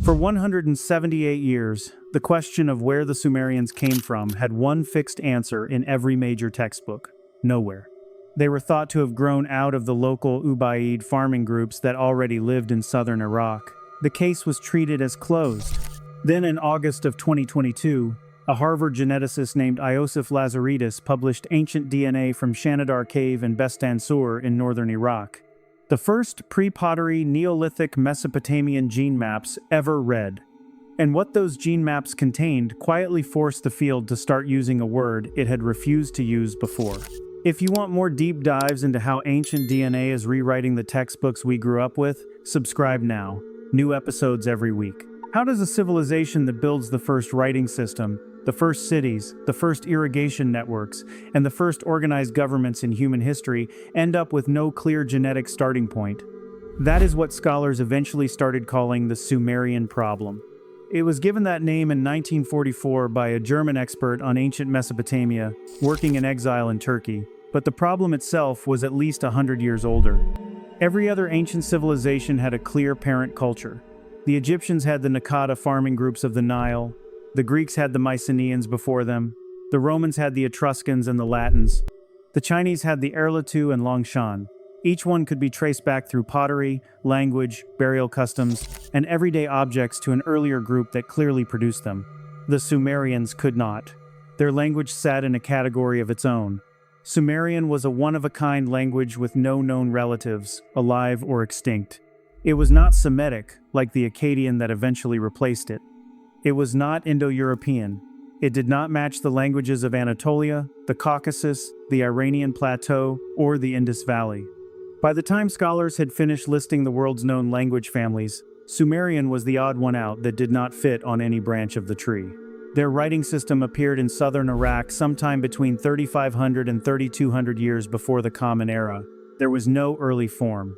For 178 years, the question of where the Sumerians came from had one fixed answer in every major textbook: nowhere. They were thought to have grown out of the local Ubaid farming groups that already lived in southern Iraq. The case was treated as closed. Then in August of 2022, a Harvard geneticist named Iosif Lazaridis published ancient DNA from Shanidar Cave in Bestansour in northern Iraq, the first pre-pottery Neolithic Mesopotamian gene maps ever read. And what those gene maps contained quietly forced the field to start using a word it had refused to use before. If you want more deep dives into how ancient DNA is rewriting the textbooks we grew up with, subscribe now. New episodes every week. How does a civilization that builds the first writing system, the first cities, the first irrigation networks, and the first organized governments in human history end up with no clear genetic starting point? That is what scholars eventually started calling the Sumerian problem. It was given that name in 1944 by a German expert on ancient Mesopotamia, working in exile in Turkey, but the problem itself was at least 100 years older. Every other ancient civilization had a clear parent culture. The Egyptians had the Nakada farming groups of the Nile. The Greeks had the Mycenaeans before them. The Romans had the Etruscans and the Latins. The Chinese had the Erlitou and Longshan. Each one could be traced back through pottery, language, burial customs, and everyday objects to an earlier group that clearly produced them. The Sumerians could not. Their language sat in a category of its own. Sumerian was a one-of-a-kind language with no known relatives, alive or extinct. It was not Semitic, like the Akkadian that eventually replaced it. It was not Indo-European. It did not match the languages of Anatolia, the Caucasus, the Iranian Plateau, or the Indus Valley. By the time scholars had finished listing the world's known language families, Sumerian was the odd one out that did not fit on any branch of the tree. Their writing system appeared in southern Iraq sometime between 3,500 and 3,200 years before the Common Era. There was no early form.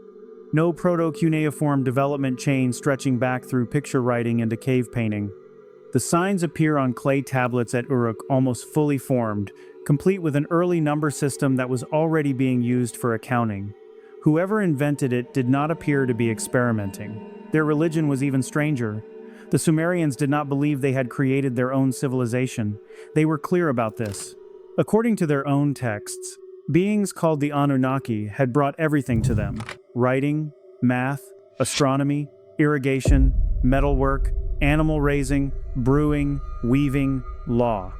No proto-cuneiform development chain stretching back through picture writing into cave painting. The signs appear on clay tablets at Uruk almost fully formed, complete with an early number system that was already being used for accounting. Whoever invented it did not appear to be experimenting. Their religion was even stranger. The Sumerians did not believe they had created their own civilization. They were clear about this. According to their own texts, beings called the Anunnaki had brought everything to them: writing, math, astronomy, irrigation, metalwork, animal raising, brewing, weaving, law.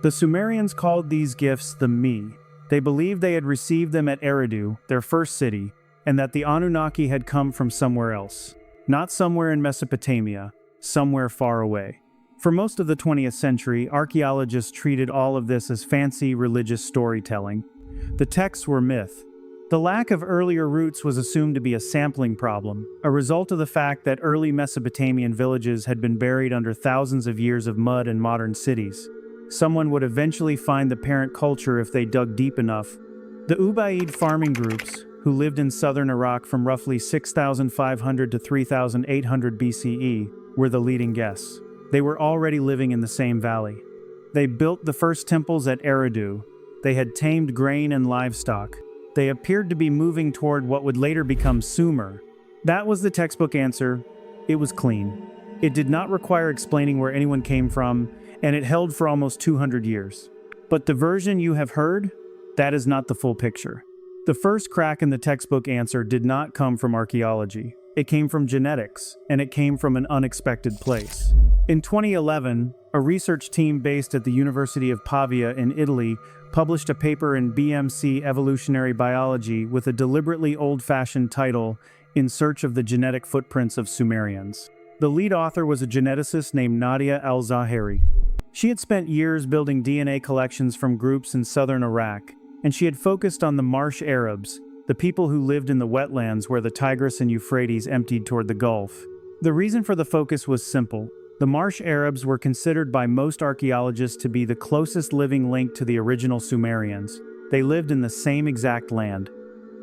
The Sumerians called these gifts the Mi. They believed they had received them at Eridu, their first city, and that the Anunnaki had come from somewhere else. Not somewhere in Mesopotamia, somewhere far away. For most of the 20th century, archaeologists treated all of this as fancy religious storytelling. The texts were myth. The lack of earlier roots was assumed to be a sampling problem, a result of the fact that early Mesopotamian villages had been buried under thousands of years of mud and modern cities. Someone would eventually find the parent culture if they dug deep enough. The Ubaid farming groups, who lived in southern Iraq from roughly 6,500 to 3,800 BCE, were the leading guests. They were already living in the same valley. They built the first temples at Eridu. They had tamed grain and livestock. They appeared to be moving toward what would later become Sumer. That was the textbook answer. It was clean. It did not require explaining where anyone came from, and it held for almost 200 years. But the version you have heard, that is not the full picture. The first crack in the textbook answer did not come from archaeology. It came from genetics, and it came from an unexpected place. In 2011, a research team based at the University of Pavia in Italy published a paper in BMC Evolutionary Biology with a deliberately old-fashioned title, In Search of the Genetic Footprints of Sumerians. The lead author was a geneticist named Nadia Al-Zaheri. She had spent years building DNA collections from groups in southern Iraq, and she had focused on the marsh Arabs, the people who lived in the wetlands where the Tigris and Euphrates emptied toward the Gulf. The reason for the focus was simple. The marsh Arabs were considered by most archaeologists to be the closest living link to the original Sumerians. They lived in the same exact land.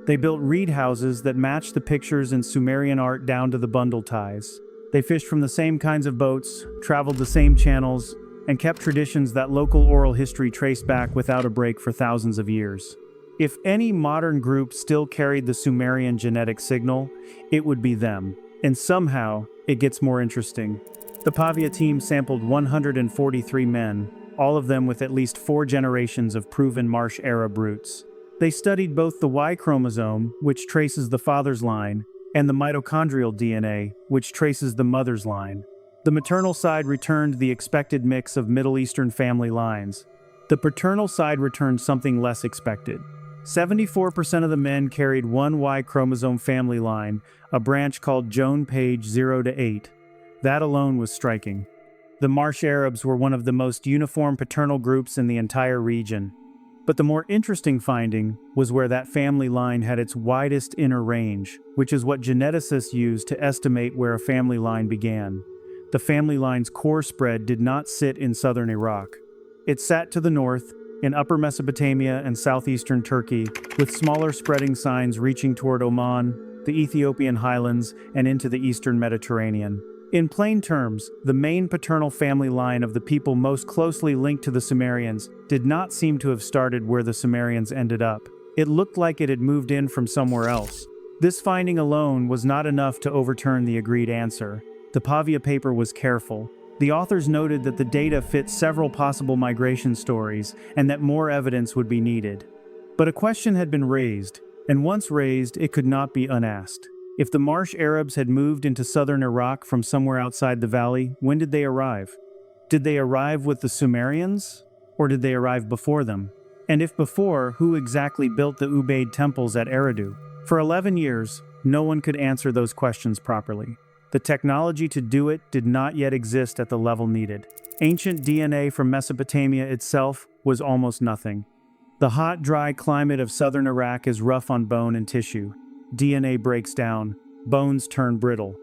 They built reed houses that matched the pictures in Sumerian art down to the bundle ties. They fished from the same kinds of boats, traveled the same channels, and kept traditions that local oral history traced back without a break for thousands of years. If any modern group still carried the Sumerian genetic signal, it would be them. And somehow, it gets more interesting. The Pavia team sampled 143 men, all of them with at least 4 generations of proven Marsh Arab roots. They studied both the Y chromosome, which traces the father's line, and the mitochondrial DNA, which traces the mother's line. The maternal side returned the expected mix of Middle Eastern family lines. The paternal side returned something less expected. 74% of the men carried one Y chromosome family line, a branch called Joan Page 0 to 8. That alone was striking. The Marsh Arabs were one of the most uniform paternal groups in the entire region. But the more interesting finding was where that family line had its widest inner range, which is what geneticists use to estimate where a family line began. The family line's core spread did not sit in southern Iraq. It sat to the north, in upper Mesopotamia and southeastern Turkey, with smaller spreading signs reaching toward Oman, the Ethiopian highlands, and into the eastern Mediterranean. In plain terms, the main paternal family line of the people most closely linked to the Sumerians did not seem to have started where the Sumerians ended up. It looked like it had moved in from somewhere else. This finding alone was not enough to overturn the agreed answer. The Pavia paper was careful. The authors noted that the data fit several possible migration stories and that more evidence would be needed. But a question had been raised, and once raised, it could not be unasked. If the Marsh Arabs had moved into southern Iraq from somewhere outside the valley, when did they arrive? Did they arrive with the Sumerians? Or did they arrive before them? And if before, who exactly built the Ubaid temples at Eridu? For 11 years, no one could answer those questions properly. The technology to do it did not yet exist at the level needed. Ancient DNA from Mesopotamia itself was almost nothing. The hot, dry climate of southern Iraq is rough on bone and tissue. DNA breaks down, bones turn brittle.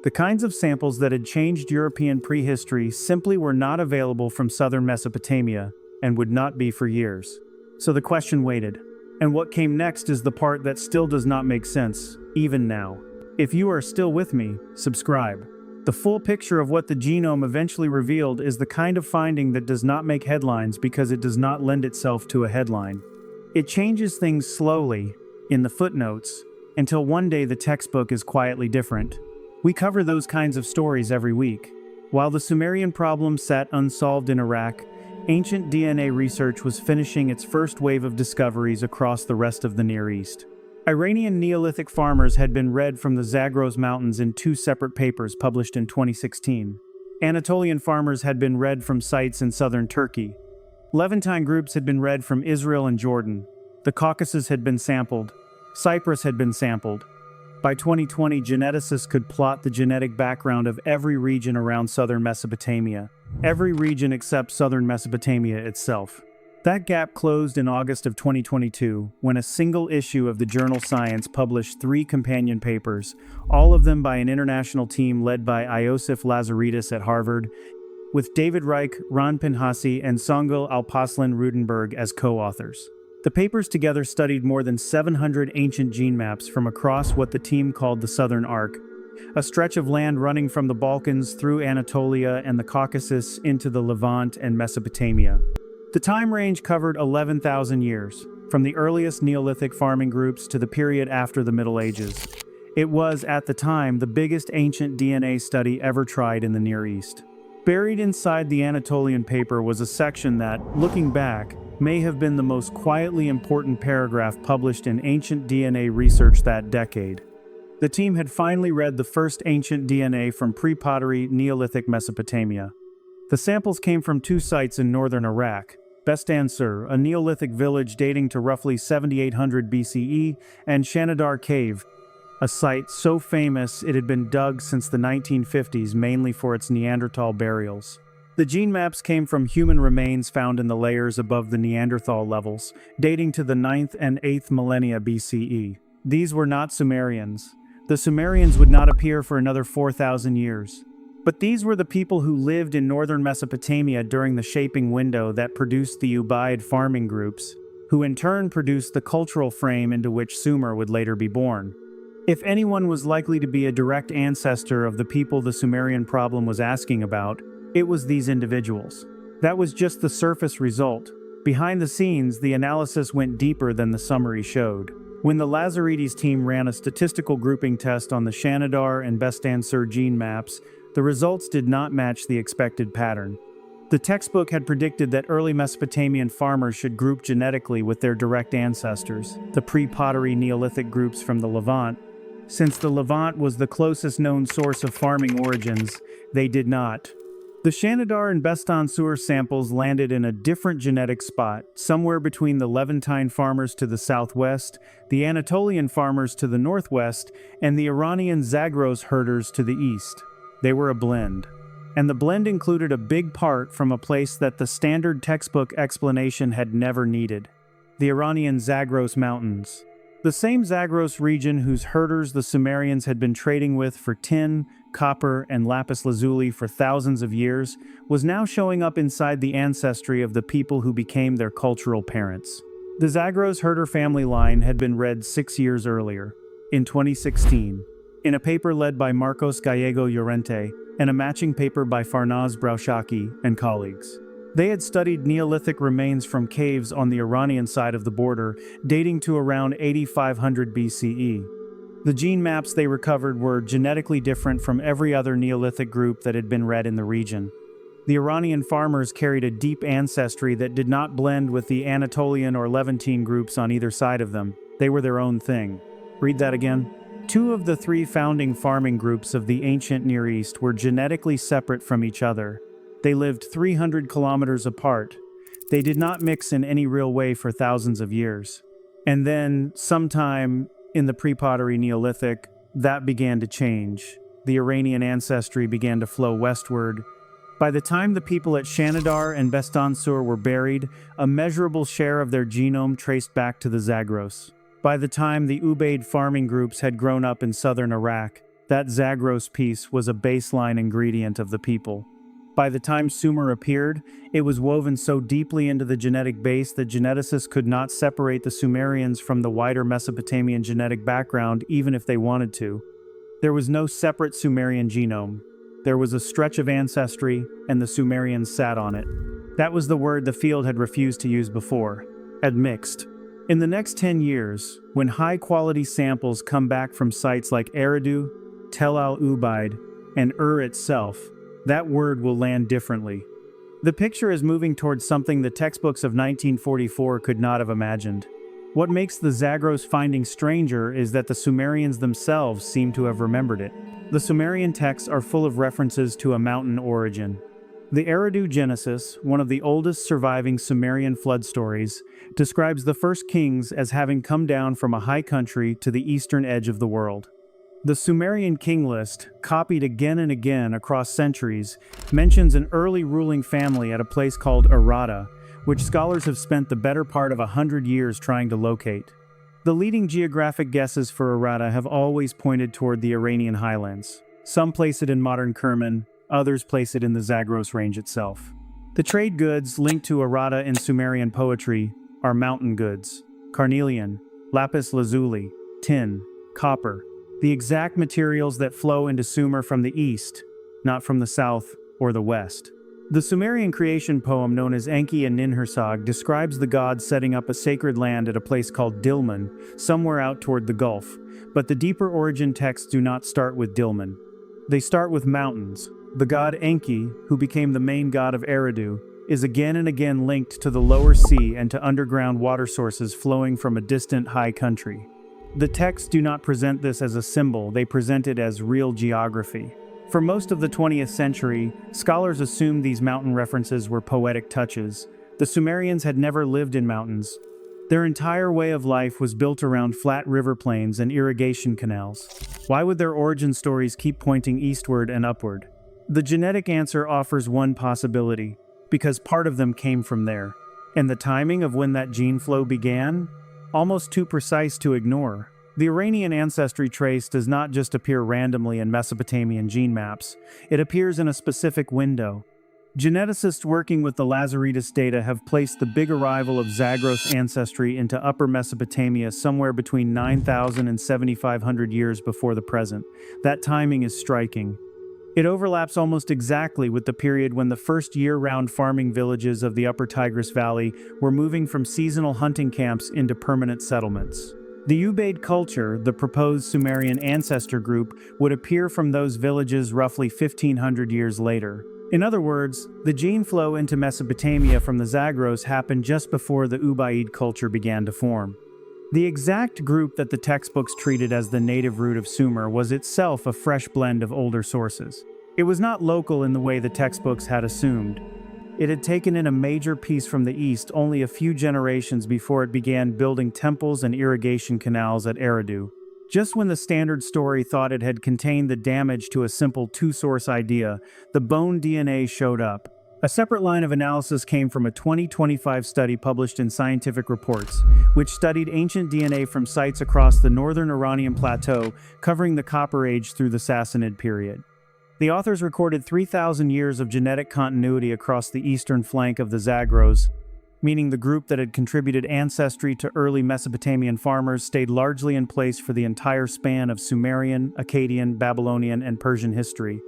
The kinds of samples that had changed European prehistory simply were not available from southern Mesopotamia and would not be for years. So the question waited. And what came next is the part that still does not make sense, even now. If you are still with me, subscribe. The full picture of what the genome eventually revealed is the kind of finding that does not make headlines because it does not lend itself to a headline. It changes things slowly, in the footnotes, until one day the textbook is quietly different. We cover those kinds of stories every week. While the Sumerian problem sat unsolved in Iraq, ancient DNA research was finishing its first wave of discoveries across the rest of the Near East. Iranian Neolithic farmers had been read from the Zagros Mountains in 2 separate papers published in 2016. Anatolian farmers had been read from sites in southern Turkey. Levantine groups had been read from Israel and Jordan. The Caucasus had been sampled. Cyprus had been sampled. By 2020, geneticists could plot the genetic background of every region around southern Mesopotamia. Every region except southern Mesopotamia itself. That gap closed in August of 2022, when a single issue of the journal Science published 3 companion papers, all of them by an international team led by Iosif Lazaridis at Harvard, with David Reich, Ron Pinhasi, and Songül Alparslan Rudenberg as co-authors. The papers together studied more than 700 ancient gene maps from across what the team called the Southern Arc, a stretch of land running from the Balkans through Anatolia and the Caucasus into the Levant and Mesopotamia. The time range covered 11,000 years, from the earliest Neolithic farming groups to the period after the Middle Ages. It was, at the time, the biggest ancient DNA study ever tried in the Near East. Buried inside the Anatolian paper was a section that, looking back, may have been the most quietly important paragraph published in ancient DNA research that decade. The team had finally read the first ancient DNA from pre-pottery Neolithic Mesopotamia. The samples came from 2 sites in northern Iraq, Bestan Sur, a Neolithic village dating to roughly 7800 BCE, and Shanidar Cave, a site so famous it had been dug since the 1950s mainly for its Neanderthal burials. The gene maps came from human remains found in the layers above the Neanderthal levels, dating to the 9th and 8th millennia BCE. These were not Sumerians. The Sumerians would not appear for another 4,000 years. But these were the people who lived in northern Mesopotamia during the shaping window that produced the Ubaid farming groups, who in turn produced the cultural frame into which Sumer would later be born. If anyone was likely to be a direct ancestor of the people the Sumerian problem was asking about, it was these individuals. That was just the surface result. Behind the scenes, the analysis went deeper than the summary showed. When the Lazaridis team ran a statistical grouping test on the Shanidar and Bestan-Sur gene maps, the results did not match the expected pattern. The textbook had predicted that early Mesopotamian farmers should group genetically with their direct ancestors, the pre-pottery Neolithic groups from the Levant. Since the Levant was the closest known source of farming origins, they did not. The Shanidar and Bestan-Sur samples landed in a different genetic spot, somewhere between the Levantine farmers to the southwest, the Anatolian farmers to the northwest, and the Iranian Zagros herders to the east. They were a blend. And the blend included a big part from a place that the standard textbook explanation had never needed: the Iranian Zagros Mountains. The same Zagros region whose herders the Sumerians had been trading with for tin, copper, and lapis lazuli for thousands of years was now showing up inside the ancestry of the people who became their cultural parents. The Zagros herder family line had been read 6 years earlier, in 2016, in a paper led by Marcos Gallego Llorente and a matching paper by Farnaz Braushaki and colleagues. They had studied Neolithic remains from caves on the Iranian side of the border, dating to around 8500 BCE. The gene maps they recovered were genetically different from every other Neolithic group that had been read in the region. The Iranian farmers carried a deep ancestry that did not blend with the Anatolian or Levantine groups on either side of them. They were their own thing. Read that again. 2 of the 3 founding farming groups of the ancient Near East were genetically separate from each other. They lived 300 kilometers apart. They did not mix in any real way for thousands of years. And then, sometime in the pre-pottery Neolithic, that began to change. The Iranian ancestry began to flow westward. By the time the people at Shanidar and Bestan-Sur were buried, a measurable share of their genome traced back to the Zagros. By the time the Ubaid farming groups had grown up in southern Iraq, that Zagros piece was a baseline ingredient of the people. By the time Sumer appeared, it was woven so deeply into the genetic base that geneticists could not separate the Sumerians from the wider Mesopotamian genetic background even if they wanted to. There was no separate Sumerian genome. There was a stretch of ancestry, and the Sumerians sat on it. That was the word the field had refused to use before: admixed. In the next 10 years, when high-quality samples come back from sites like Eridu, Tel al-Ubaid, and itself, that word will land differently. The picture is moving towards something the textbooks of 1944 could not have imagined. What makes the Zagros finding stranger is that the Sumerians themselves seem to have remembered it. The Sumerian texts are full of references to a mountain origin. The Eridu Genesis, one of the oldest surviving Sumerian flood stories, describes the first kings as having come down from a high country to the eastern edge of the world. The Sumerian king list, copied again and again across centuries, mentions an early ruling family at a place called Arata, which scholars have spent the better part of 100 years trying to locate. The leading geographic guesses for Arata have always pointed toward the Iranian highlands. Some place it in modern Kerman, others place it in the Zagros range itself. The trade goods linked to Arata in Sumerian poetry are mountain goods: carnelian, lapis lazuli, tin, copper, the exact materials that flow into Sumer from the east, not from the south or the west. The Sumerian creation poem known as Enki and Ninhursag describes the gods setting up a sacred land at a place called Dilmun, somewhere out toward the Gulf, but the deeper origin texts do not start with Dilmun. They start with mountains. The god Enki, who became the main god of Eridu, is again and again linked to the lower sea and to underground water sources flowing from a distant high country. The texts do not present this as a symbol, they present it as real geography. For most of the 20th century, scholars assumed these mountain references were poetic touches. The Sumerians had never lived in mountains. Their entire way of life was built around flat river plains and irrigation canals. Why would their origin stories keep pointing eastward and upward? The genetic answer offers one possibility: because part of them came from there. And the timing of when that gene flow began? Almost too precise to ignore. The Iranian ancestry trace does not just appear randomly in Mesopotamian gene maps. It appears in a specific window. Geneticists working with the Lazaridis data have placed the big arrival of Zagros ancestry into Upper Mesopotamia somewhere between 9,000 and 7,500 years before the present. That timing is striking. It overlaps almost exactly with the period when the first year-round farming villages of the Upper Tigris Valley were moving from seasonal hunting camps into permanent settlements. The Ubaid culture, the proposed Sumerian ancestor group, would appear from those villages roughly 1500 years later. In other words, the gene flow into Mesopotamia from the Zagros happened just before the Ubaid culture began to form. The exact group that the textbooks treated as the native root of Sumer was itself a fresh blend of older sources. It was not local in the way the textbooks had assumed. It had taken in a major piece from the east only a few generations before it began building temples and irrigation canals at Eridu. Just when the standard story thought it had contained the damage to a simple two-source idea, the bone DNA showed up. A separate line of analysis came from a 2025 study published in Scientific Reports, which studied ancient DNA from sites across the northern Iranian plateau, covering the Copper Age through the Sassanid period. The authors recorded 3,000 years of genetic continuity across the eastern flank of the Zagros, meaning the group that had contributed ancestry to early Mesopotamian farmers stayed largely in place for the entire span of Sumerian, Akkadian, Babylonian, and Persian history.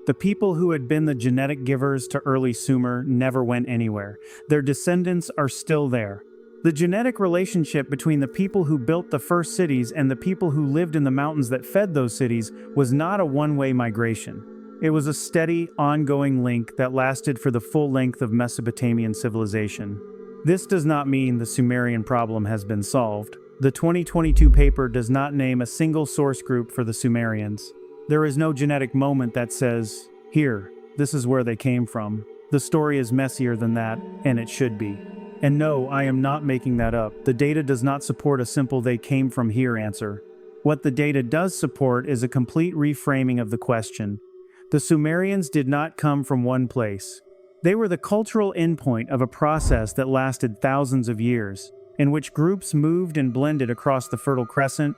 The people who had been the genetic givers to early Sumer never went anywhere. Their descendants are still there. The genetic relationship between the people who built the first cities and the people who lived in the mountains that fed those cities was not a one-way migration. It was a steady, ongoing link that lasted for the full length of Mesopotamian civilization. This does not mean the Sumerian problem has been solved. The 2022 paper does not name a single source group for the Sumerians. There is no genetic moment that says, "Here, this is where they came from." The story is messier than that, and it should be. And no, I am not making that up. The data does not support a simple "they came from here" answer. What the data does support is a complete reframing of the question. The Sumerians did not come from one place. They were the cultural endpoint of a process that lasted thousands of years, in which groups moved and blended across the Fertile Crescent,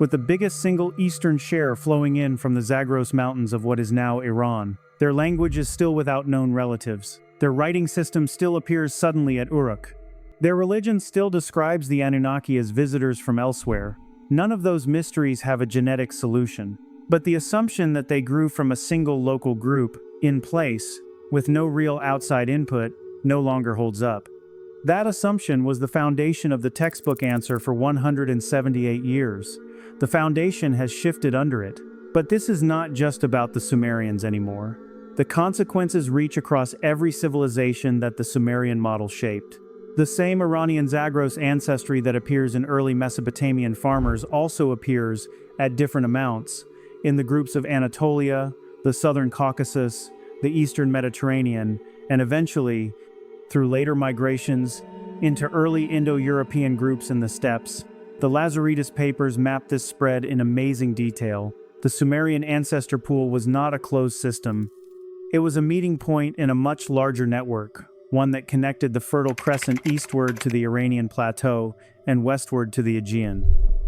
with the biggest single eastern share flowing in from the Zagros Mountains of what is now Iran. Their language is still without known relatives. Their writing system still appears suddenly at Uruk. Their religion still describes the Anunnaki as visitors from elsewhere. None of those mysteries have a genetic solution. But the assumption that they grew from a single local group, in place, with no real outside input, no longer holds up. That assumption was the foundation of the textbook answer for 178 years. The foundation has shifted under it. But this is not just about the Sumerians anymore. The consequences reach across every civilization that the Sumerian model shaped. The same Iranian Zagros ancestry that appears in early Mesopotamian farmers also appears, at different amounts, in the groups of Anatolia, the southern Caucasus, the eastern Mediterranean, and eventually, through later migrations, into early Indo-European groups in the steppes. The Lazaridis papers map this spread in amazing detail. The Sumerian ancestor pool was not a closed system. It was a meeting point in a much larger network, one that connected the Fertile Crescent eastward to the Iranian plateau and westward to the Aegean.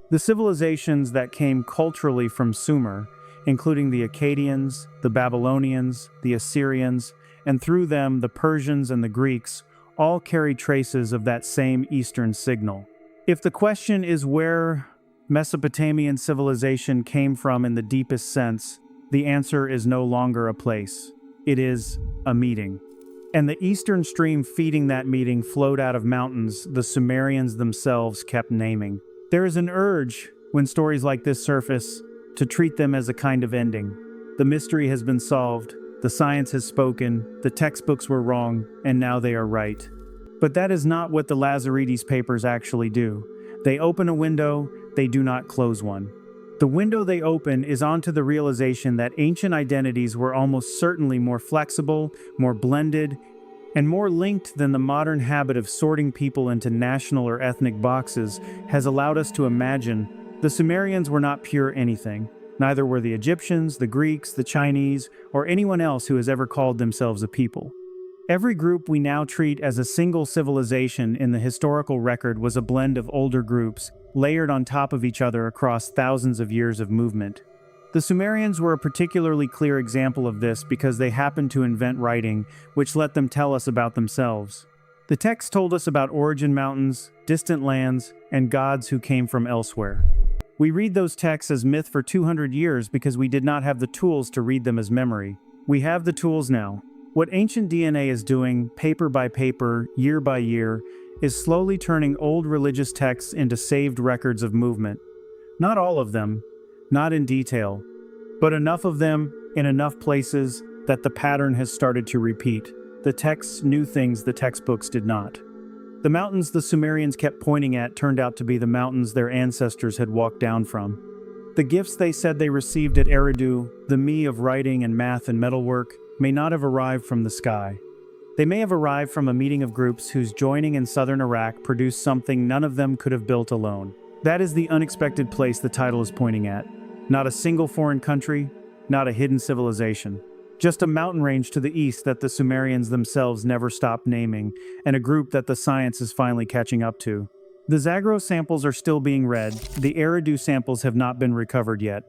The civilizations that came culturally from Sumer, including the Akkadians, the Babylonians, the Assyrians, and through them the Persians and the Greeks, all carry traces of that same eastern signal. If the question is where Mesopotamian civilization came from in the deepest sense, the answer is no longer a place. It is a meeting. And the eastern stream feeding that meeting flowed out of mountains the Sumerians themselves kept naming. There is an urge, when stories like this surface, to treat them as a kind of ending. The mystery has been solved, the science has spoken, the textbooks were wrong, and now they are right. But that is not what the Lazaridis papers actually do. They open a window, they do not close one. The window they open is onto the realization that ancient identities were almost certainly more flexible, more blended, and more linked than the modern habit of sorting people into national or ethnic boxes has allowed us to imagine. The Sumerians were not pure anything. Neither were the Egyptians, the Greeks, the Chinese, or anyone else who has ever called themselves a people. Every group we now treat as a single civilization in the historical record was a blend of older groups, layered on top of each other across thousands of years of movement. The Sumerians were a particularly clear example of this because they happened to invent writing, which let them tell us about themselves. The text told us about origin mountains, distant lands, and gods who came from elsewhere. We read those texts as myth for 200 years because we did not have the tools to read them as memory. We have the tools now. What ancient DNA is doing, paper by paper, year by year, is slowly turning old religious texts into saved records of movement. Not all of them, not in detail, but enough of them in enough places that the pattern has started to repeat. The texts knew things the textbooks did not. The mountains the Sumerians kept pointing at turned out to be the mountains their ancestors had walked down from. The gifts they said they received at Eridu, the me of writing and math and metalwork, may not have arrived from the sky. They may have arrived from a meeting of groups whose joining in southern Iraq produced something none of them could have built alone. That is the unexpected place the title is pointing at. Not a single foreign country, not a hidden civilization. Just a mountain range to the east that the Sumerians themselves never stopped naming, and a group that the science is finally catching up to. The Zagros samples are still being read, the Eridu samples have not been recovered yet.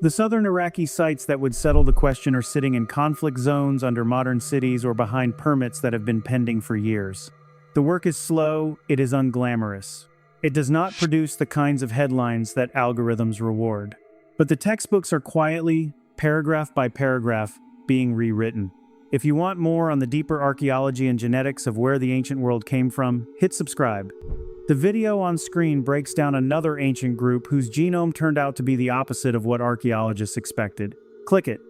The southern Iraqi sites that would settle the question are sitting in conflict zones under modern cities or behind permits that have been pending for years. The work is slow, it is unglamorous. It does not produce the kinds of headlines that algorithms reward. But the textbooks are quietly, paragraph by paragraph, being rewritten. If you want more on the deeper archaeology and genetics of where the ancient world came from, hit subscribe. The video on screen breaks down another ancient group whose genome turned out to be the opposite of what archaeologists expected. Click it.